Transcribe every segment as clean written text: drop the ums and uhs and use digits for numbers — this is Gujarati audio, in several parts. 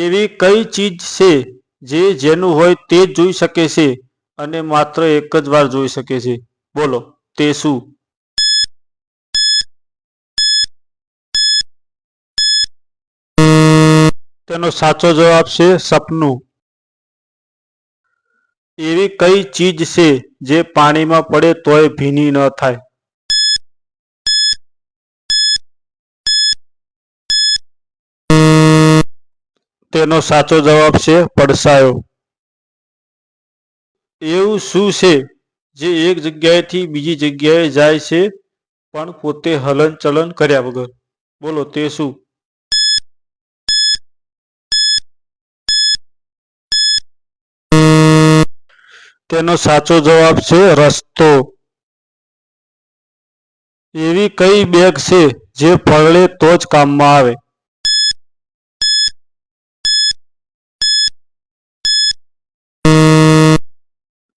એવી કઈ ચીજ છે જે જેનું હોય તે જ જોઈ શકે છે અને માત્ર એક જ વાર જોઈ શકે છે? બોલો, તે શું? તેનો સાચો જવાબ છે સપનું. એવી કઈ ચીજ છે જે પાણીમાં પડે તોય ભીની ન થાય? તેનો સાચો જવાબ છે પડછાયો. એવું શું છે જે એક જગ્યાએથી બીજી જગ્યાએ જાય છે પણ પોતે હલનચલન કર્યા વગર? બોલો, તે શું? તેનો સાચો જવાબ છે રસ્તો. એવી કઈ બેગ છે જે પલળે તો જ કામમાં આવે?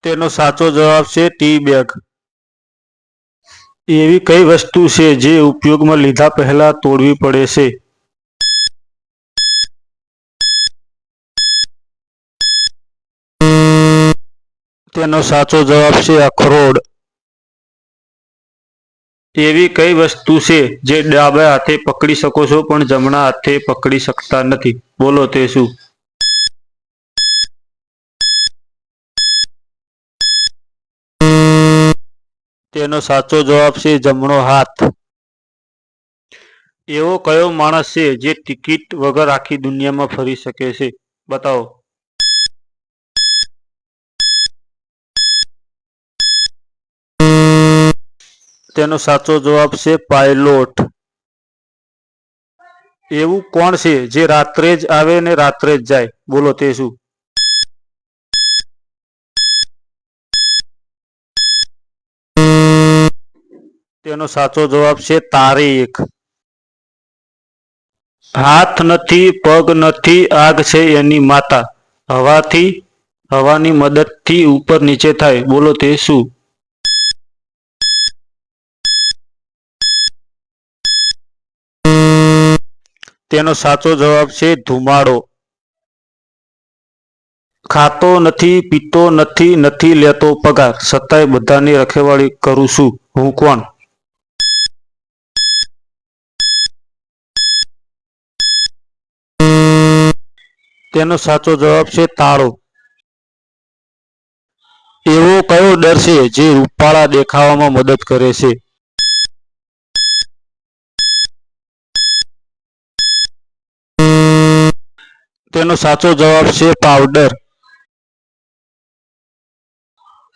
તેનો સાચો જવાબ છે ટી બેગ. એવી કઈ વસ્તુ છે જે ઉપયોગમાં લીધા પહેલા તોડવી પડે છે? તેનો સાચો જવાબ છે અખરોટ. એવી કઈ વસ્તુ છે જે ડાબા હાથે પકડી શકો છો પણ જમણા હાથે પકડી શકતા નથી? બોલો, તે શું? તેનો સાચો જવાબ છે જમણો હાથ. એવો કયો માણસ છે જે ટિકિટ વગર આખી દુનિયામાં ફરી શકે છે? બતાવો. તેનો સાચો જવાબ છે પાયલોટ. એવું કોણ છે જે રાત્રે જ આવે ને રાત્રે જ જાય? બોલો, તે શું? તેનો સાચો જવાબ છે તારીખ. હાથ નથી, પગ નથી, આગ છે એની માતા. હવાની મદદથી ઉપર નીચે થાય. બોલો, તે શું? તેનો સાચો જવાબ છે ધુમાડો. ખાતો નથી, પીતો નથી, નથી લેતો પગાર, છતાંય બધાની રખેવાળી કરું છું. હું કોણ? તેનો સાચો જવાબ છે તાળો. એવો કયો ડર છે જે રૂપાળા દેખાવામાં મદદ કરે છે? તેનો સાચો જવાબ છે પાવડર.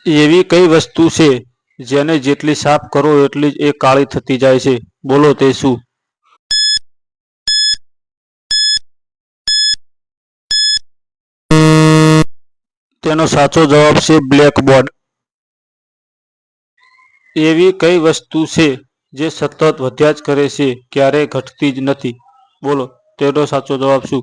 એવી કઈ વસ્તુ છે જેને જેટલી સાફ કરો એટલી જ એ કાળી થતી જાય છે? બોલો, તે શું? તેનો સાચો જવાબ છે બ્લેકબોર્ડ. એવી કઈ વસ્તુ છે જે સતત વધ્યા જ કરે છે, ક્યારેય ઘટતી જ નથી? બોલો, તેનો સાચો જવાબ શું?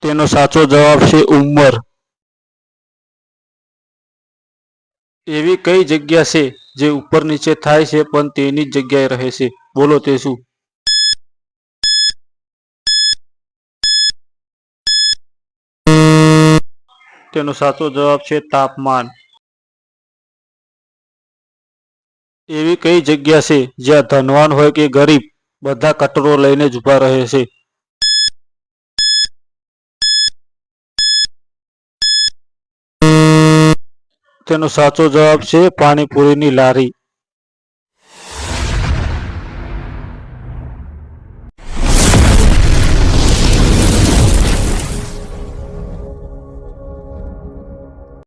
તેનો સાચો જવાબ છે ઉંમર. એવી કઈ જગ્યા છે જે ઉપર નીચે થાય છે પણ તેની જ જગ્યાએ રહે છે? બોલો, તે શું? તેનો સાચો જવાબ છે તાપમાન. એવી કઈ જગ્યા છે જ્યાં ધનવાન હોય કે ગરીબ બધા કટોરો લઈને જ ઊભા રહે છે? તેનો સાચો જવાબ છે પાણીપુરીની લારી.